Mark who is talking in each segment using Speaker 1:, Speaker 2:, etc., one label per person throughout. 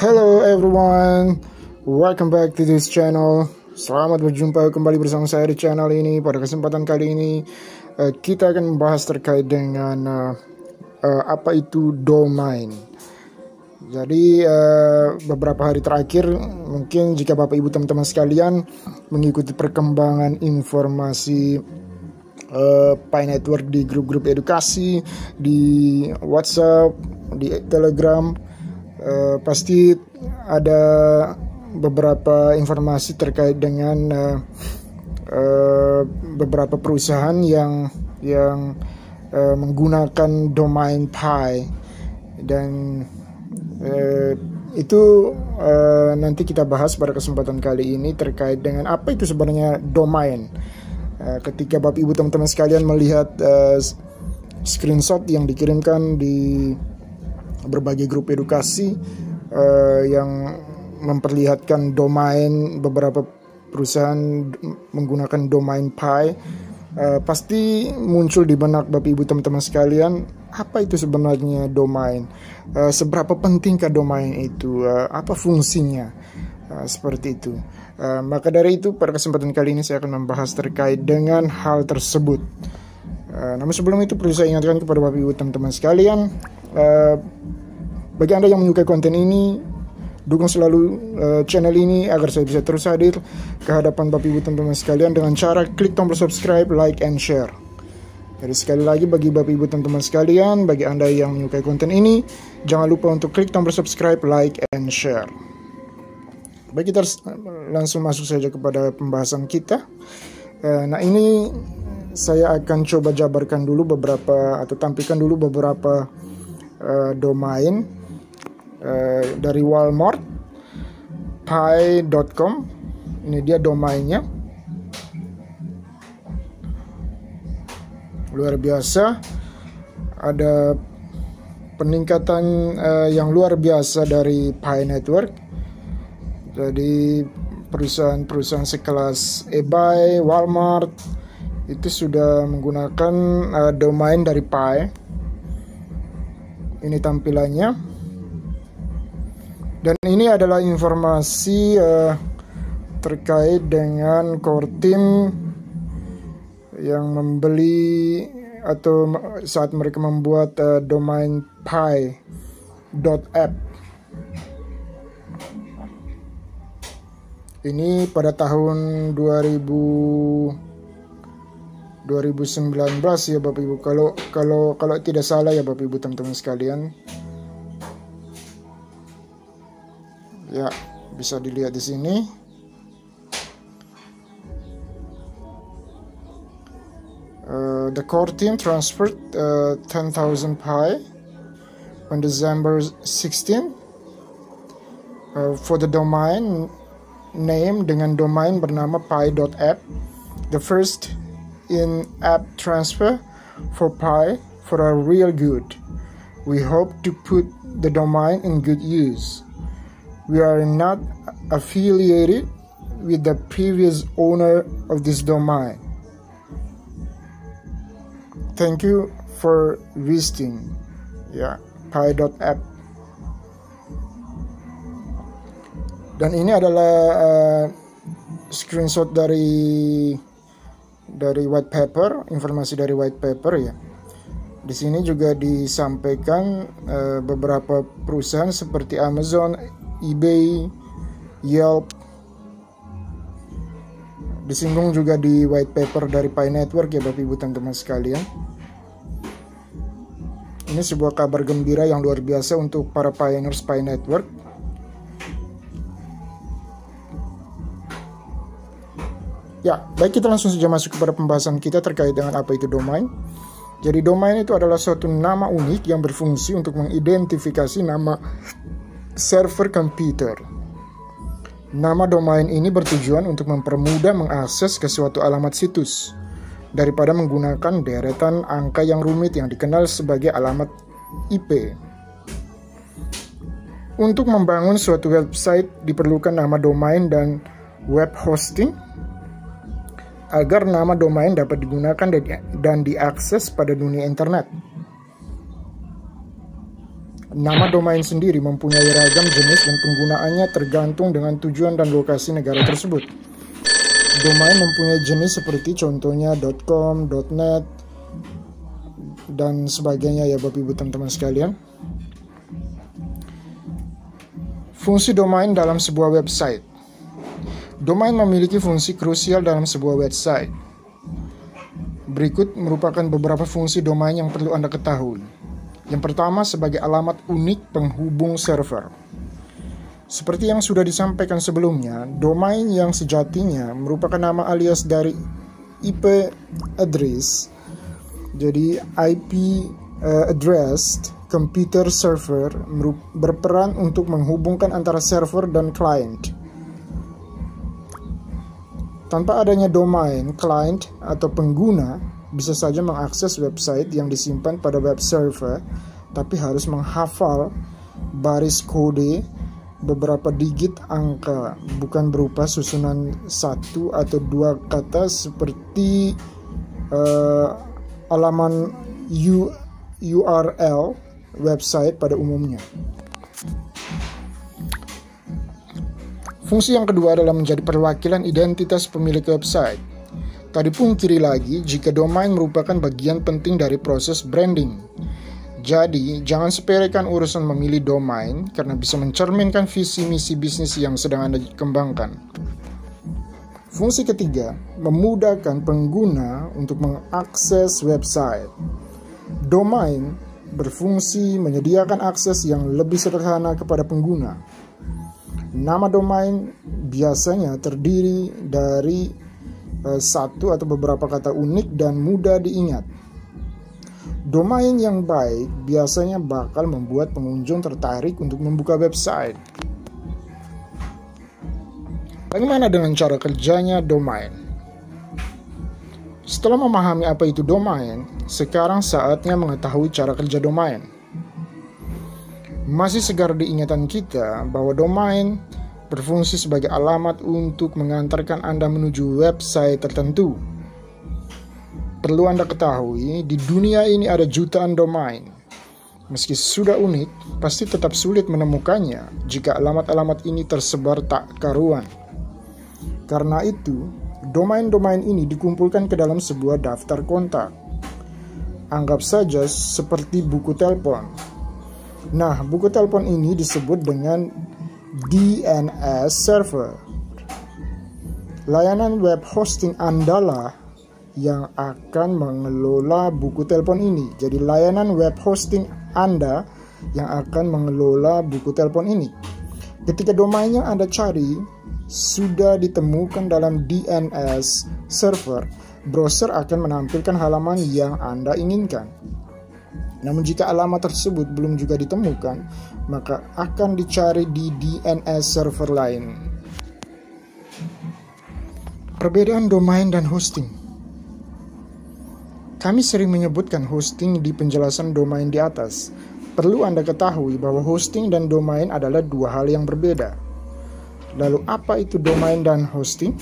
Speaker 1: Hello everyone, welcome back to this channel. Selamat berjumpa kembali bersama saya di channel ini. Pada kesempatan kali ini kita akan membahas terkait dengan apa itu domain. Jadi beberapa hari terakhir, mungkin jika Bapak Ibu teman-teman sekalian mengikuti perkembangan informasi Pi Network di grup-grup edukasi, di WhatsApp, di Telegram, pasti ada beberapa informasi terkait dengan beberapa perusahaan yang menggunakan domain Pi, dan itu nanti kita bahas pada kesempatan kali ini terkait dengan apa itu sebenarnya domain. Ketika Bapak Ibu teman-teman sekalian melihat screenshot yang dikirimkan di berbagai grup edukasi yang memperlihatkan domain, beberapa perusahaan menggunakan domain Pi, pasti muncul di benak Bapak Ibu teman-teman sekalian, apa itu sebenarnya domain, seberapa pentingkah domain itu, apa fungsinya, seperti itu. Maka dari itu pada kesempatan kali ini saya akan membahas terkait dengan hal tersebut. Namun sebelum itu perlu saya ingatkan kepada Bapak Ibu teman-teman sekalian, bagi Anda yang menyukai konten ini, dukung selalu channel ini agar saya bisa terus hadir ke hadapan Bapak Ibu teman-teman sekalian dengan cara klik tombol subscribe, like, and share. Jadi sekali lagi bagi Bapak Ibu teman-teman sekalian, bagi Anda yang menyukai konten ini, jangan lupa untuk klik tombol subscribe, like, and share. Baik, kita langsung masuk saja kepada pembahasan kita. Nah, ini saya akan coba jabarkan dulu beberapa, atau tampilkan dulu beberapa domain dari Walmart, pi.com. Ini dia domainnya, luar biasa. Ada peningkatan yang luar biasa dari Pi Network. Jadi perusahaan-perusahaan sekelas eBay, Walmart itu sudah menggunakan domain dari Pi. Ini tampilannya. Dan ini adalah informasi terkait dengan core team yang membeli atau saat mereka membuat domain pi.app. Ini pada tahun 2019 ya Bapak Ibu. Kalau tidak salah ya Bapak Ibu teman-teman sekalian. Ya, bisa dilihat di sini. The core team transferred 10,000 Pi on December 16 for the domain name dengan domain bernama pi.app, the first in-app transfer for Pi for a real good. We hope to put the domain in good use. We are not affiliated with the previous owner of this domain. Thank you for visiting. Ya, pi.app. Dan ini adalah screenshot dari white paper, informasi dari white paper ya. Di sini juga disampaikan beberapa perusahaan seperti Amazon, eBay, Yelp. Disinggung juga di white paper dari Pi Network ya Bapak Ibu teman-teman sekalian. Ini sebuah kabar gembira yang luar biasa untuk para pioneers Pi Network. Ya, baik, kita langsung saja masuk kepada pembahasan kita terkait dengan apa itu domain. Jadi domain itu adalah suatu nama unik yang berfungsi untuk mengidentifikasi nama server komputer. Nama domain ini bertujuan untuk mempermudah mengakses ke suatu alamat situs daripada menggunakan deretan angka yang rumit yang dikenal sebagai alamat IP. Untuk membangun suatu website diperlukan nama domain dan web hosting agar nama domain dapat digunakan dan diakses pada dunia internet. Nama domain sendiri mempunyai ragam jenis dan penggunaannya tergantung dengan tujuan dan lokasi negara tersebut. Domain mempunyai jenis seperti contohnya .com, .net, dan sebagainya ya Bapak Ibu teman-teman sekalian. Fungsi domain dalam sebuah website. Domain memiliki fungsi krusial dalam sebuah website. Berikut merupakan beberapa fungsi domain yang perlu Anda ketahui. Yang pertama, sebagai alamat unik penghubung server. Seperti yang sudah disampaikan sebelumnya, domain yang sejatinya merupakan nama alias dari IP address. Jadi IP address computer server berperan untuk menghubungkan antara server dan client. Tanpa adanya domain, client atau pengguna bisa saja mengakses website yang disimpan pada web server, tapi harus menghafal baris kode beberapa digit angka, bukan berupa susunan satu atau dua kata seperti halaman URL website pada umumnya. Fungsi yang kedua adalah menjadi perwakilan identitas pemilik website. Tak dipungkiri lagi jika domain merupakan bagian penting dari proses branding. Jadi, jangan sepelekan urusan memilih domain karena bisa mencerminkan visi misi bisnis yang sedang Anda kembangkan. Fungsi ketiga, memudahkan pengguna untuk mengakses website. Domain berfungsi menyediakan akses yang lebih sederhana kepada pengguna. Nama domain biasanya terdiri dari satu atau beberapa kata unik dan mudah diingat. Domain yang baik biasanya bakal membuat pengunjung tertarik untuk membuka website. Bagaimana dengan cara kerjanya domain? Setelah memahami apa itu domain, sekarang saatnya mengetahui cara kerja domain. Masih segar di ingatan kita bahwa domain berfungsi sebagai alamat untuk mengantarkan Anda menuju website tertentu. Perlu Anda ketahui, di dunia ini ada jutaan domain. Meski sudah unik, pasti tetap sulit menemukannya jika alamat-alamat ini tersebar tak karuan. Karena itu, domain-domain ini dikumpulkan ke dalam sebuah daftar kontak. Anggap saja seperti buku telepon. Nah, buku telepon ini disebut dengan DNS server. Layanan web hosting Anda lah yang akan mengelola buku telepon ini. Jadi layanan web hosting Anda yang akan mengelola buku telepon ini. Ketika domain yang Anda cari sudah ditemukan dalam DNS server, browser akan menampilkan halaman yang Anda inginkan. Namun jika alamat tersebut belum juga ditemukan, maka akan dicari di DNS server lain. Perbedaan domain dan hosting. Kami sering menyebutkan hosting di penjelasan domain di atas. Perlu Anda ketahui bahwa hosting dan domain adalah dua hal yang berbeda. Lalu apa itu domain dan hosting?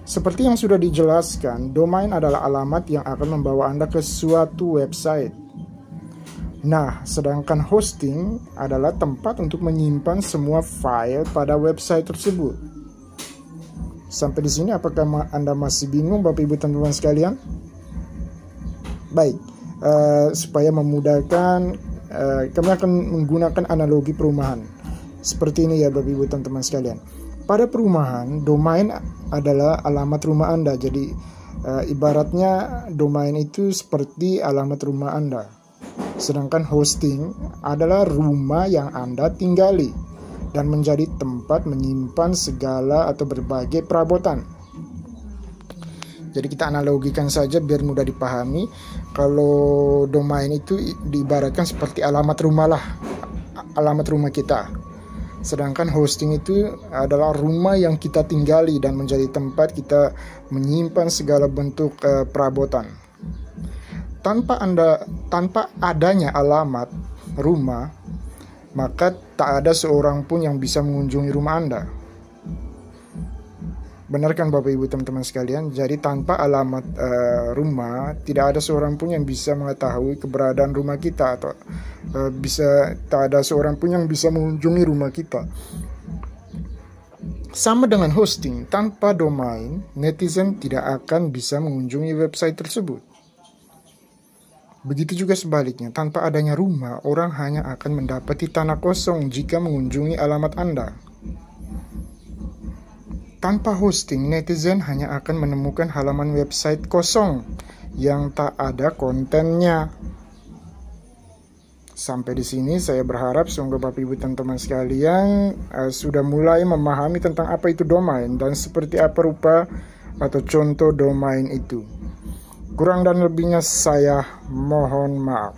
Speaker 1: Seperti yang sudah dijelaskan, domain adalah alamat yang akan membawa Anda ke suatu website. Nah, sedangkan hosting adalah tempat untuk menyimpan semua file pada website tersebut. Sampai di sini apakah Anda masih bingung Bapak Ibu teman-teman sekalian? Baik, supaya memudahkan, kami akan menggunakan analogi perumahan. Seperti ini ya Bapak Ibu teman-teman sekalian. Pada perumahan, domain adalah alamat rumah Anda. Jadi ibaratnya domain itu seperti alamat rumah Anda. Sedangkan hosting adalah rumah yang Anda tinggali dan menjadi tempat menyimpan segala atau berbagai perabotan. Jadi kita analogikan saja biar mudah dipahami. Kalau domain itu diibaratkan seperti alamat rumah lah, alamat rumah kita. Sedangkan hosting itu adalah rumah yang kita tinggali dan menjadi tempat kita menyimpan segala bentuk perabotan. Tanpa adanya alamat rumah, maka tak ada seorang pun yang bisa mengunjungi rumah Anda. Benar kan Bapak Ibu teman-teman sekalian? Jadi tanpa alamat rumah, tidak ada seorang pun yang bisa mengetahui keberadaan rumah kita, atau tak ada seorang pun yang bisa mengunjungi rumah kita. Sama dengan hosting, tanpa domain, netizen tidak akan bisa mengunjungi website tersebut. Begitu juga sebaliknya, tanpa adanya rumah, orang hanya akan mendapati tanah kosong jika mengunjungi alamat Anda. Tanpa hosting, netizen hanya akan menemukan halaman website kosong yang tak ada kontennya. Sampai di sini saya berharap semoga Bapak Ibu teman-teman sekalian sudah mulai memahami tentang apa itu domain dan seperti apa rupa atau contoh domain itu. Kurang dan lebihnya saya mohon maaf.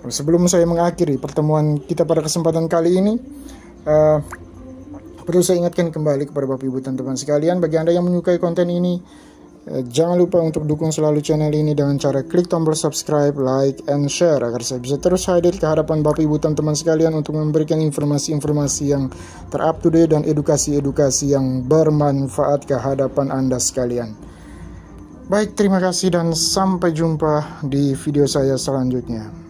Speaker 1: Sebelum saya mengakhiri pertemuan kita pada kesempatan kali ini, perlu saya ingatkan kembali kepada Bapak Ibu teman-teman sekalian, bagi Anda yang menyukai konten ini, jangan lupa untuk dukung selalu channel ini dengan cara klik tombol subscribe, like, and share agar saya bisa terus hadir ke hadapan Bapak Ibu teman-teman sekalian untuk memberikan informasi-informasi yang ter-up to date dan edukasi-edukasi yang bermanfaat ke hadapan Anda sekalian. Baik, terima kasih dan sampai jumpa di video saya selanjutnya.